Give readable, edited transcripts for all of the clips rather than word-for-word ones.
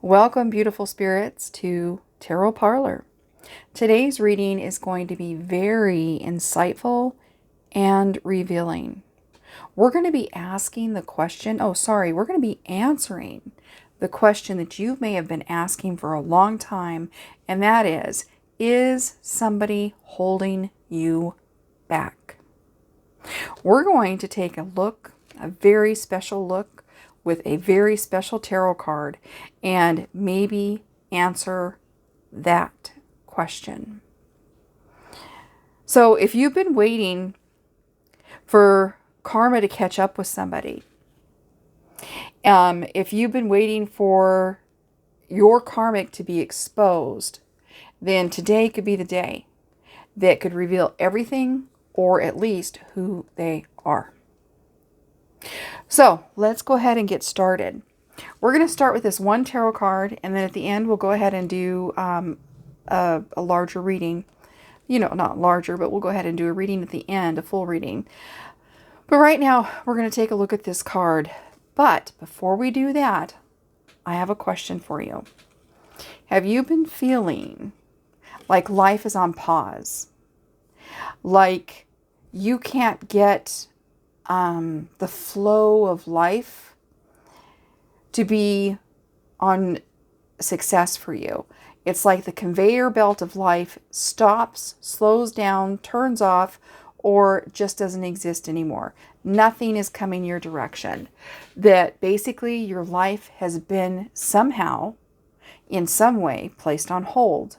Welcome, beautiful spirits, to Tarot Parlor. Today's reading is going to be very insightful and revealing. We're going to be asking the question, we're going to be answering the question that you may have been asking for a long time, and that is somebody holding you back? We're going to take a look, a very special look, with a very special tarot card and maybe answer that question. So if you've been waiting for karma to catch up with somebody, if you've been waiting for your karmic to be exposed, then today could be the day that could reveal everything, or at least who they are. So let's go ahead and get started. We're going to start with this one tarot card, and then at the end we'll go ahead and do a larger reading. Not larger, but we'll go ahead and do a reading at the end, a full reading. But right now we're going to take a look at this card. But before we do that, I have a question for you. Have you been feeling like life is on pause? Like you can't get the flow of life to be on success for you? It's like the conveyor belt of life stops, slows down, turns off, or just doesn't exist anymore. Nothing is coming your direction. That basically your life has been somehow, in some way, placed on hold.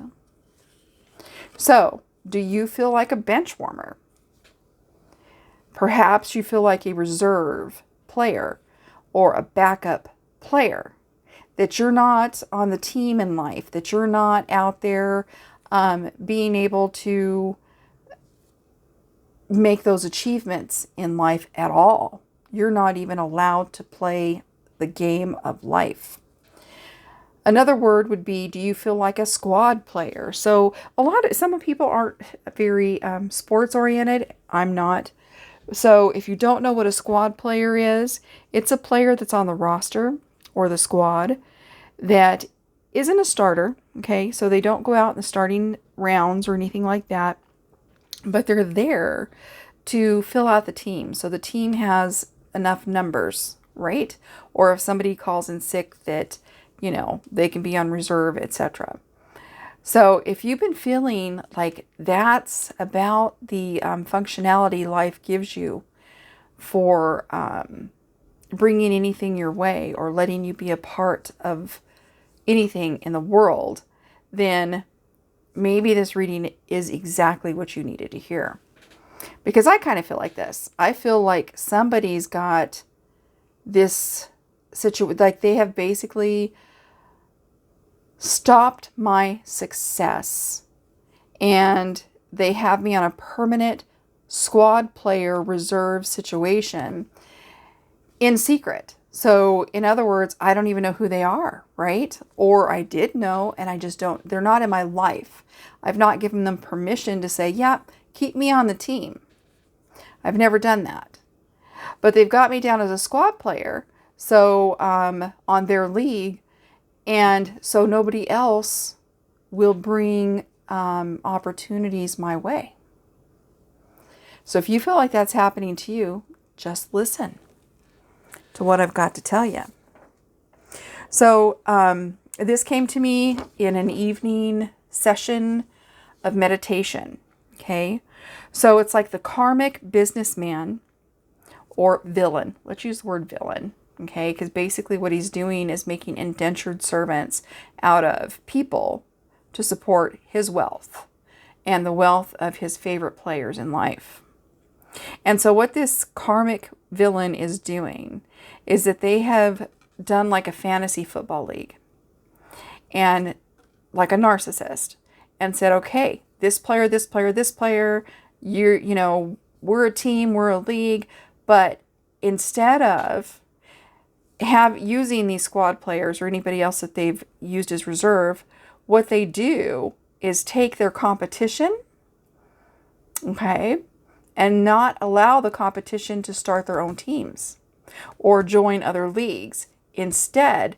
So, do you feel like a bench warmer? Perhaps you feel like a reserve player or a backup player. That you're not on the team in life. That you're not out there being able to make those achievements in life at all. You're not even allowed to play the game of life. Another word would be, do you feel like a squad player? So some people aren't very sports oriented. I'm not. So if you don't know what a squad player is, it's a player that's on the roster or the squad that isn't a starter. Okay, so they don't go out in the starting rounds or anything like that, but they're there to fill out the team. So the team has enough numbers, right? Or if somebody calls in sick, that they can be on reserve, etc. So if you've been feeling like that's about the functionality life gives you for bringing anything your way or letting you be a part of anything in the world, then maybe this reading is exactly what you needed to hear. Because I kind of feel like this. I feel like somebody's got this situation, like they have basically stopped my success and they have me on a permanent squad player reserve situation in secret. So in other words, I don't even know who they are, right? Or I did know and I just don't, they're not in my life. I've not given them permission to say, yeah, keep me on the team. I've never done that. But they've got me down as a squad player, so on their league, and so nobody else will bring opportunities my way. So if you feel like that's happening to you, just listen to what I've got to tell you. So this came to me in an evening session of meditation. Okay, so it's like the karmic businessman or villain. Let's use the word villain. Okay, because basically what he's doing is making indentured servants out of people to support his wealth and the wealth of his favorite players in life. And so what this karmic villain is doing is that they have done like a fantasy football league and like a narcissist and said, okay, this player, this player, this player, we're a team, we're a league, but instead of using these squad players or anybody else that they've used as reserve, what they do is take their competition, okay, and not allow the competition to start their own teams or join other leagues. Instead,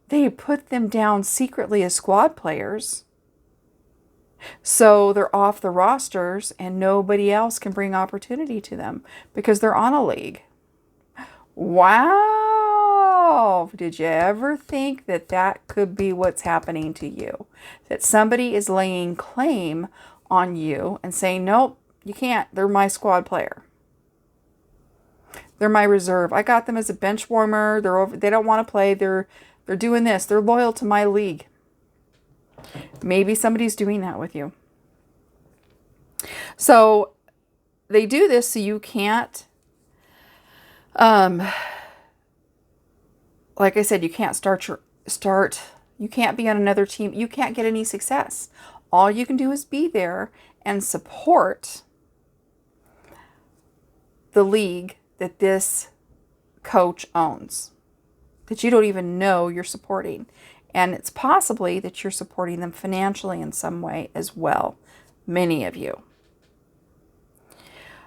they put them down secretly as squad players. So they're off the rosters and nobody else can bring opportunity to them because they're on a league. Wow! Did you ever think that that could be what's happening to you? That somebody is laying claim on you and saying, nope, you can't. They're my squad player. They're my reserve. I got them as a bench warmer. They don't want to play. They're doing this. They're loyal to my league. Maybe somebody's doing that with you. So they do this so you can't, like I said, you can't you can't be on another team. You can't get any success. All you can do is be there and support the league that this coach owns, that you don't even know you're supporting. And it's possibly that you're supporting them financially in some way as well. Many of you.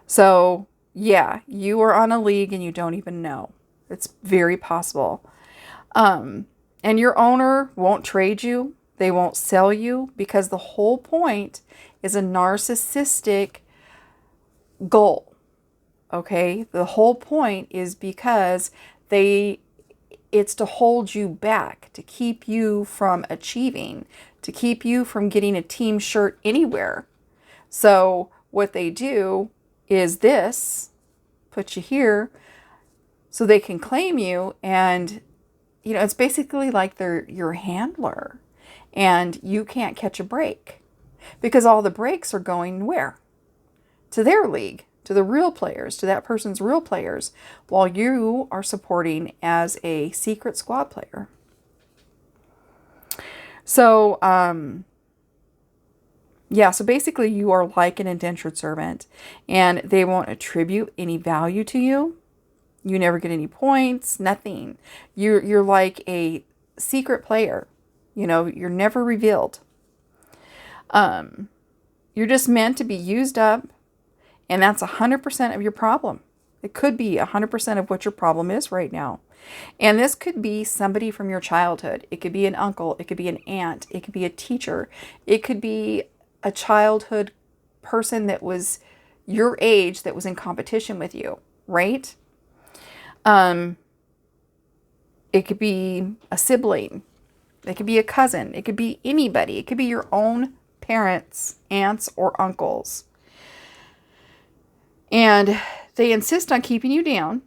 So, yeah, you are on a league and you don't even know. It's very possible. And your owner won't trade you. They won't sell you because the whole point is a narcissistic goal. Okay? The whole point is because it's to hold you back, to keep you from achieving, to keep you from getting a team shirt anywhere. So what they do is this, put you here so they can claim you. And, it's basically like they're your handler and you can't catch a break because all the breaks are going where? To their league. To the real players, to that person's real players, while you are supporting as a secret squad player. So, so basically you are like an indentured servant and they won't attribute any value to you. You never get any points, nothing. You're like a secret player. You're never revealed. You're just meant to be used up. And that's 100% of your problem. It could be 100% of what your problem is right now. And this could be somebody from your childhood. It could be an uncle. It could be an aunt. It could be a teacher. It could be a childhood person that was your age that was in competition with you, right? It could be a sibling. It could be a cousin. It could be anybody. It could be your own parents, aunts, or uncles. And they insist on keeping you down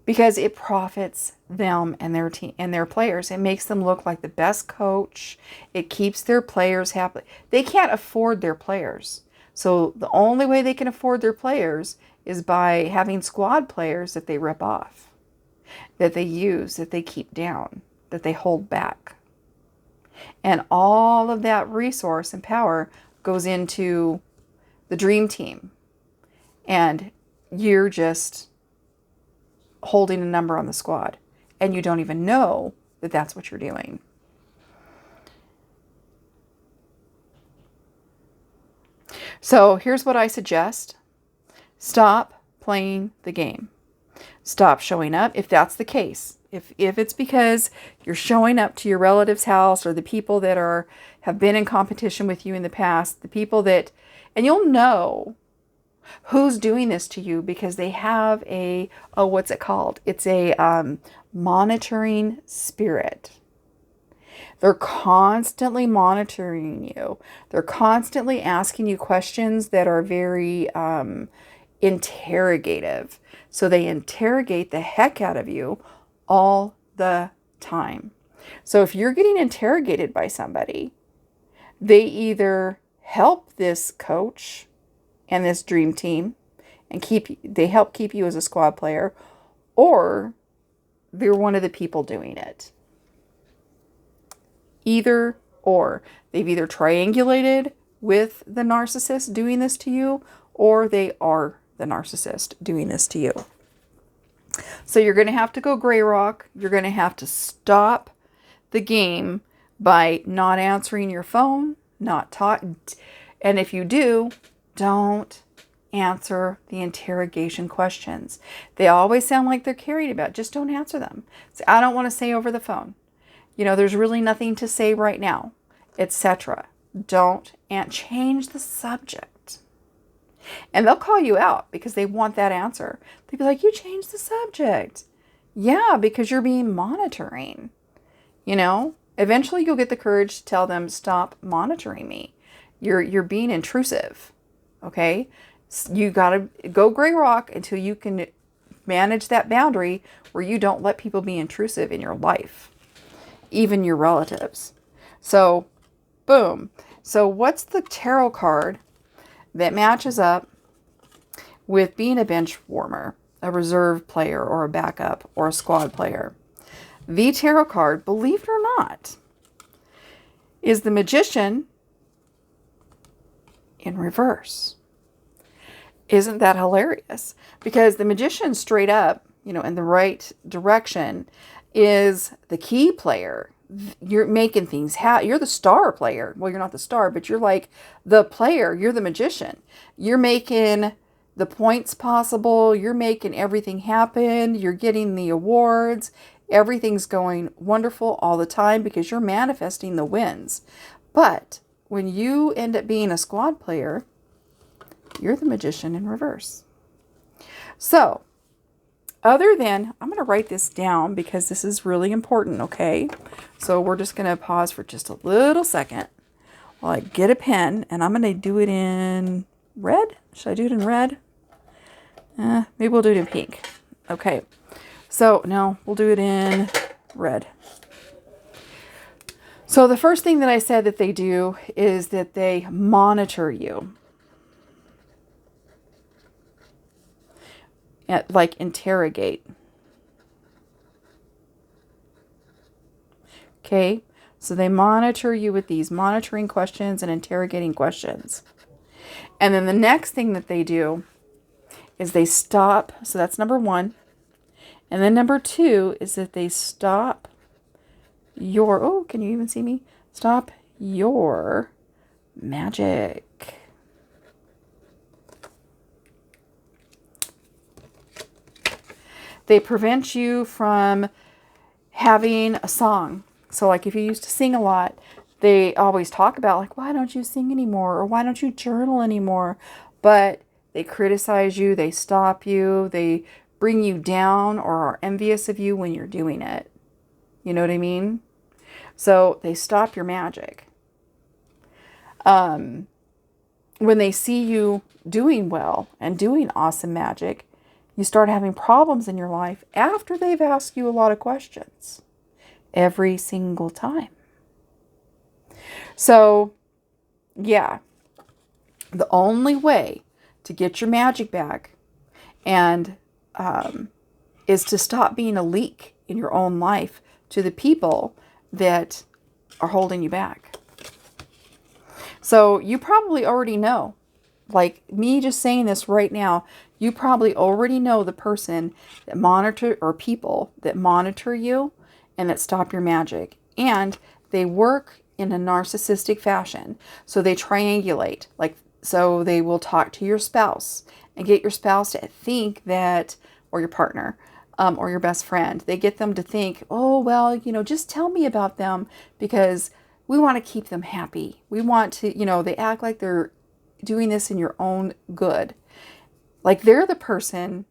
because it profits them and their team and their players. It makes them look like the best coach. It keeps their players happy. They can't afford their players. So the only way they can afford their players is by having squad players that they rip off, that they use, that they keep down, that they hold back. And all of that resource and power goes into the dream team, and you're just holding a number on the squad and you don't even know that that's what you're doing. So here's what I suggest. Stop playing the game. Stop showing up if that's the case. If it's because you're showing up to your relative's house or the people that have been in competition with you in the past, the people that, and you'll know who's doing this to you because they have what's it called? It's a monitoring spirit. They're constantly monitoring you. They're constantly asking you questions that are very interrogative. So they interrogate the heck out of you all the time. So if you're getting interrogated by somebody, they either help this coach and this dream team and they help keep you as a squad player, or they're one of the people doing it. Either or. They've either triangulated with the narcissist doing this to you, or they are the narcissist doing this to you. So you're going to have to go gray rock. You're going to have to stop the game by not answering your phone, not talk. And if you do, don't answer the interrogation questions. They always sound like they're carried about. Just don't answer them. So I don't want to say over the phone. There's really nothing to say right now, etc. Don't and change the subject. And they'll call you out because they want that answer. They'll be like, you changed the subject. Yeah, because you're being monitoring. Eventually you'll get the courage to tell them, stop monitoring me. You're being intrusive. Okay? You got to go gray rock until you can manage that boundary where you don't let people be intrusive in your life, even your relatives. So, boom. So what's the tarot card that matches up with being a bench warmer, a reserve player, or a backup, or a squad player? The tarot card, believe it or not, is the Magician in reverse. Isn't that hilarious? Because the Magician straight up, in the right direction, is the key player. You're making things happen. You're the star player. Well, you're not the star, but you're like the player. You're the Magician. You're making the points possible. You're making everything happen. You're getting the awards. Everything's going wonderful all the time because you're manifesting the wins. But when you end up being a squad player, you're the Magician in reverse. So, other than, I'm going to write this down because this is really important, okay? So we're just going to pause for just a little second while I get a pen, and I'm going to do it in red. Should I do it in red? Maybe we'll do it in pink. Okay. So, no, we'll do it in red. So the first thing that I said that they do is that they monitor you. Like interrogate. Okay, so they monitor you with these monitoring questions and interrogating questions. And then the next thing that they do is they stop. So that's number one. And then number two is that they stop your, oh, can you even see me? Stop your magic. They prevent you from having a song. So like if you used to sing a lot, they always talk about like, why don't you sing anymore? Or why don't you journal anymore? But they criticize you. They stop you. They bring you down or are envious of you when you're doing it. You know what I mean? So they stop your magic. When they see you doing well and doing awesome magic, you start having problems in your life after they've asked you a lot of questions every single time. So, yeah, the only way to get your magic back and is to stop being a leak in your own life to the people that are holding you back. So you probably already know, like me just saying this right now, you probably already know the person that monitor or people that monitor you and that stop your magic. And they work in a narcissistic fashion. So they triangulate. So they will talk to your spouse and get your spouse to think that, or your partner, or your best friend. They get them to think, oh, well, just tell me about them because we want to keep them happy. We want to, they act like they're doing this in your own good. Like they're the person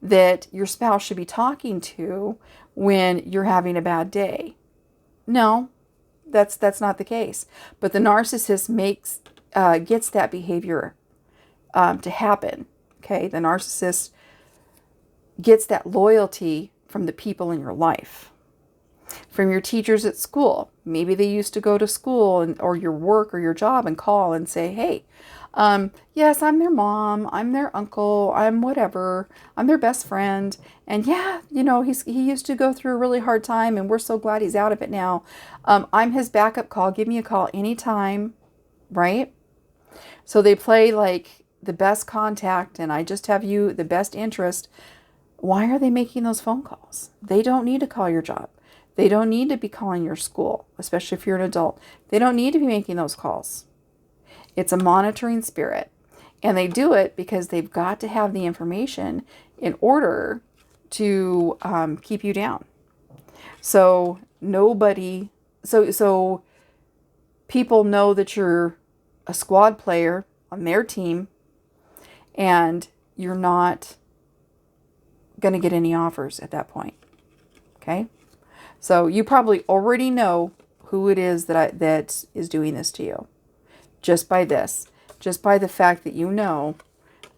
that your spouse should be talking to when you're having a bad day. No, that's not the case. But the narcissist gets that behavior to happen. Okay, the narcissist gets that loyalty from the people in your life. From your teachers at school. Maybe they used to go to school or your work or your job and call and say, hey, yes, I'm their mom, I'm their uncle, I'm whatever, I'm their best friend. And yeah, he used to go through a really hard time and we're so glad he's out of it now. I'm his backup call. Give me a call anytime, right? So they play like the best contact and I just have you the best interest. Why are they making those phone calls? They don't need to call your job. They don't need to be calling your school, especially if you're an adult. They don't need to be making those calls. It's a monitoring spirit. And they do it because they've got to have the information in order to keep you down. So so people know that you're a squad player on their team and you're not going to get any offers at that point. Okay? So you probably already know who it is that is doing this to you. Just by this. Just by the fact that you know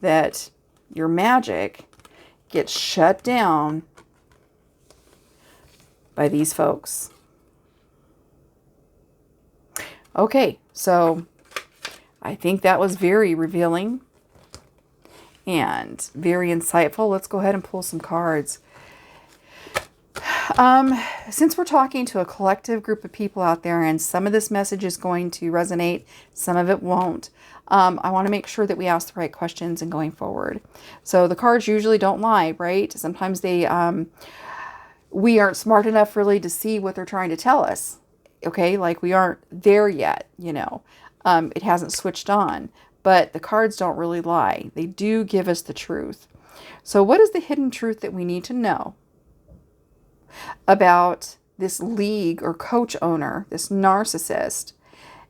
that your magic gets shut down by these folks. Okay, so I think that was very revealing and very insightful. Let's go ahead and pull some cards. Since we're talking to a collective group of people out there, and some of this message is going to resonate, some of it won't, I want to make sure that we ask the right questions in going forward. So the cards usually don't lie, right? Sometimes we aren't smart enough really to see what they're trying to tell us. Okay, like we aren't there yet, it hasn't switched on, but the cards don't really lie. They do give us the truth. So what is the hidden truth that we need to know about this league or coach owner, this narcissist,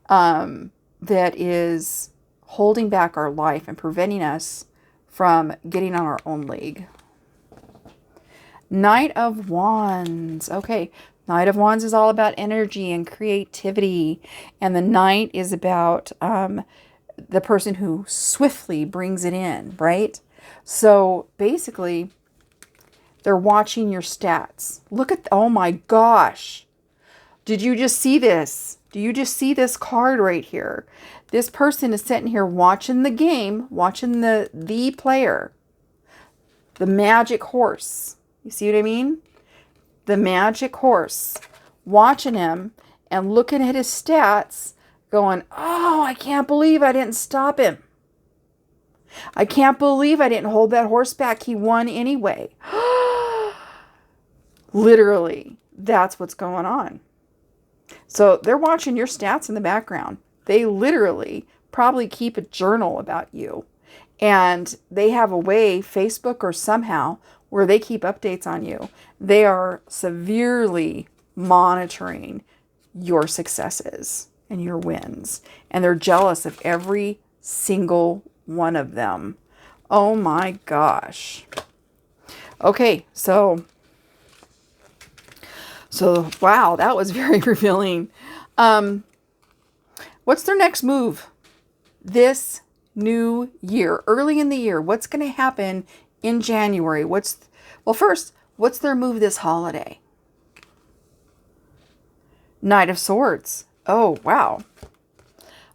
that is holding back our life and preventing us from getting on our own league? Knight of Wands. Okay, Knight of Wands is all about energy and creativity. And the Knight is about the person who swiftly brings it in, right? So basically, they're watching your stats. Look at, oh my gosh. Did you just see this? Do you just see this card right here? This person is sitting here watching the game, watching the player, the magic horse. You see what I mean? The magic horse, watching him and looking at his stats, going, oh, I can't believe I didn't stop him. I can't believe I didn't hold that horse back. He won anyway. Literally, that's what's going on. So they're watching your stats in the background. They literally probably keep a journal about you. And they have a way, Facebook or somehow, where they keep updates on you. They are severely monitoring your successes and your wins. And they're jealous of every single one of them. Oh my gosh. Okay, so wow, that was very revealing. What's their next move this new year, early in the year? What's going to happen in January? First, what's their move this holiday? Knight of Swords. Oh, wow.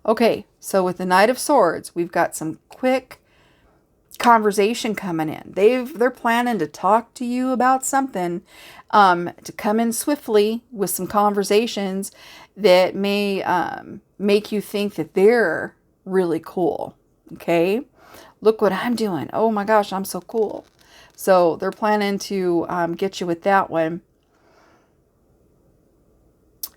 Okay, so with the Knight of Swords, we've got some quick conversation coming in. They're planning to talk to you about something, to come in swiftly with some conversations that may make you think that they're really cool. Okay, look what I'm doing. Oh my gosh, I'm so cool. So they're planning to get you with that one.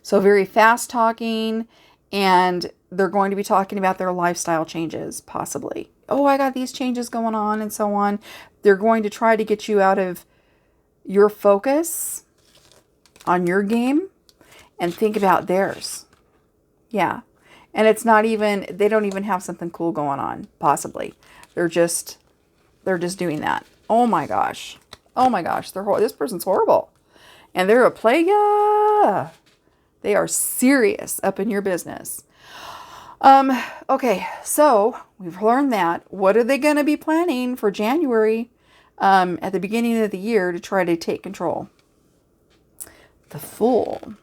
So very fast talking, and they're going to be talking about their lifestyle changes, possibly. Oh, I got these changes going on and so on. They're going to try to get you out of your focus on your game and think about theirs. Yeah. And it's not even, they don't even have something cool going on, possibly. They're just doing that. Oh my gosh. Oh my gosh. This person's horrible. And they're a player. They are serious up in your business. Okay, so we've learned that. What are they going to be planning for January at the beginning of the year to try to take control? The Fool.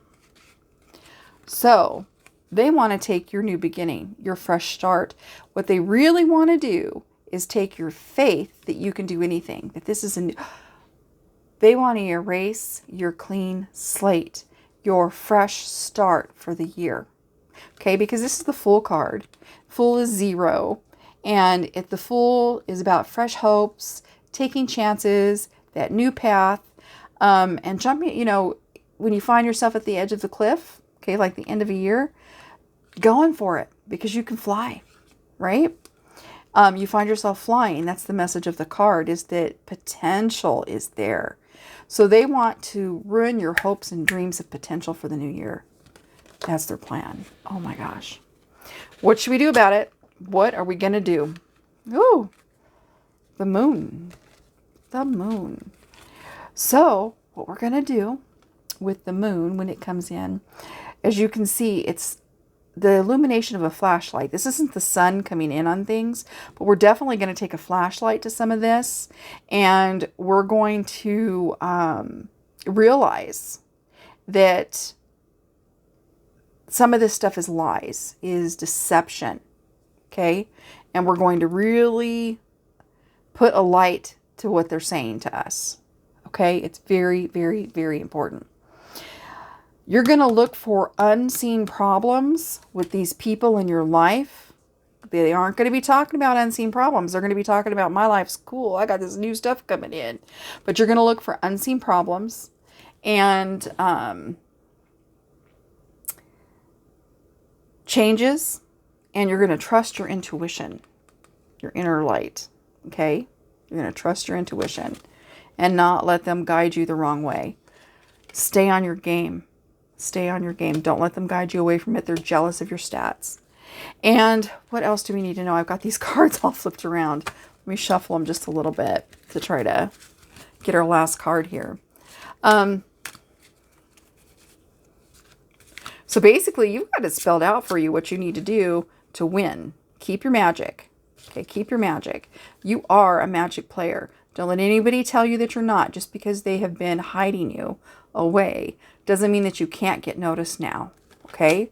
So they want to take your new beginning, your fresh start. What they really want to do is take your faith that you can do anything, that this is a new... They want to erase your clean slate, your fresh start for the year. Okay, because this is the Fool card. Fool is 0. And if the Fool is about fresh hopes, taking chances, that new path, and jumping, when you find yourself at the edge of the cliff, okay, like the end of a year, going for it because you can fly, right? You find yourself flying. That's the message of the card, is that potential is there. So they want to ruin your hopes and dreams of potential for the new year. That's their plan. Oh my gosh. What should we do about it? What are we going to do? Ooh, the moon. The moon. So what we're going to do with the moon when it comes in, as you can see, it's the illumination of a flashlight. This isn't the sun coming in on things, but we're definitely going to take a flashlight to some of this, and we're going to realize that some of this stuff is lies, is deception, okay? And we're going to really put a light to what they're saying to us, okay? It's very, very, very important. You're going to look for unseen problems with these people in your life. They aren't going to be talking about unseen problems. They're going to be talking about, my life's cool, I got this new stuff coming in. But you're going to look for unseen problems and changes, and you're going to trust your intuition, your inner light, okay? You're going to trust your intuition and not let them guide you the wrong way. Stay on your game. Stay on your game. Don't let them guide you away from it. They're jealous of your stats. And what else do we need to know? I've got these cards all flipped around. Let me shuffle them just a little bit to try to get our last card here. So basically, you've got it spelled out for you what you need to do to win. Keep your magic. Okay, keep your magic. You are a magic player. Don't let anybody tell you that you're not. Just because they have been hiding you away doesn't mean that you can't get noticed now. Okay?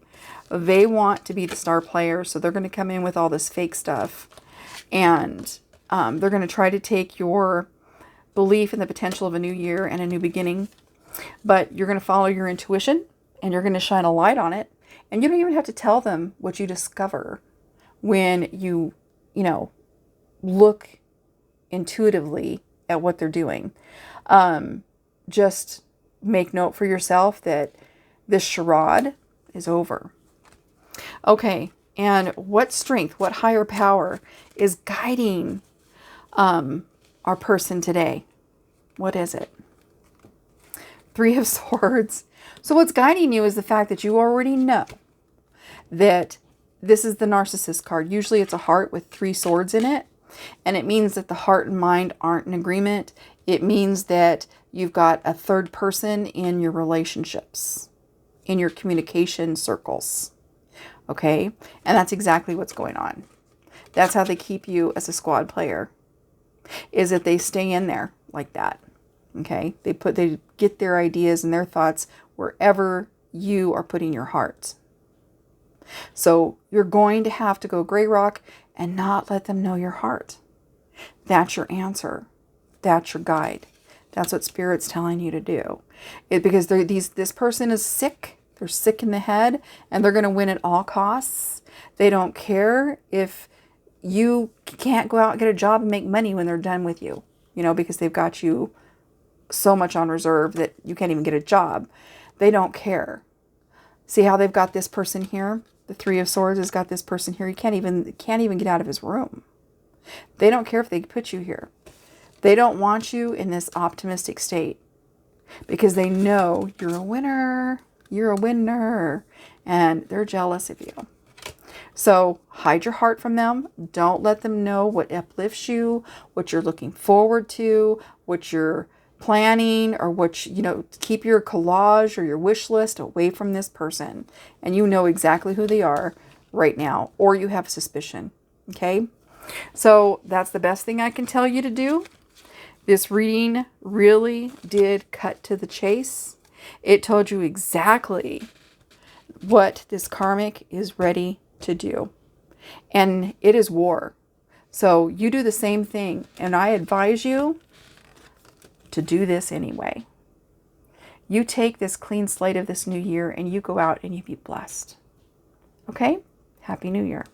They want to be the star player, so they're going to come in with all this fake stuff. And they're going to try to take your belief in the potential of a new year and a new beginning. But you're going to follow your intuition, and you're going to shine a light on it. And you don't even have to tell them what you discover when you look intuitively at what they're doing. Just make note for yourself that this charade is over. Okay, and what strength, what higher power is guiding our person today? What is it? 3 of Swords. So what's guiding you is the fact that you already know that this is the narcissist card. Usually it's a heart with 3 swords in it. And it means that the heart and mind aren't in agreement. It means that you've got a third person in your relationships, in your communication circles. Okay? And that's exactly what's going on. That's how they keep you as a squad player, is that they stay in there like that. Okay? They get their ideas and their thoughts wherever you are putting your heart. So you're going to have to go gray rock and not let them know your heart. That's your answer. That's your guide. That's what Spirit's telling you to do. Because this person is sick. They're sick in the head, and they're going to win at all costs. They don't care if you can't go out and get a job and make money when they're done with you. Because they've got you so much on reserve that you can't even get a job. They don't care. See how they've got this person here? The 3 of Swords has got this person here. He can't even get out of his room. They don't care if they put you here. They don't want you in this optimistic state because they know you're a winner. You're a winner. And they're jealous of you. So hide your heart from them. Don't let them know what uplifts you, what you're looking forward to, what you're planning, or keep your collage or your wish list away from this person. And you know exactly who they are right now, or you have suspicion. Okay? So that's the best thing I can tell you to do. This reading really did cut to the chase. It told you exactly what this karmic is ready to do. And it is war. So you do the same thing. And I advise you to do this anyway. You take this clean slate of this new year and you go out and you be blessed. Okay? Happy New Year.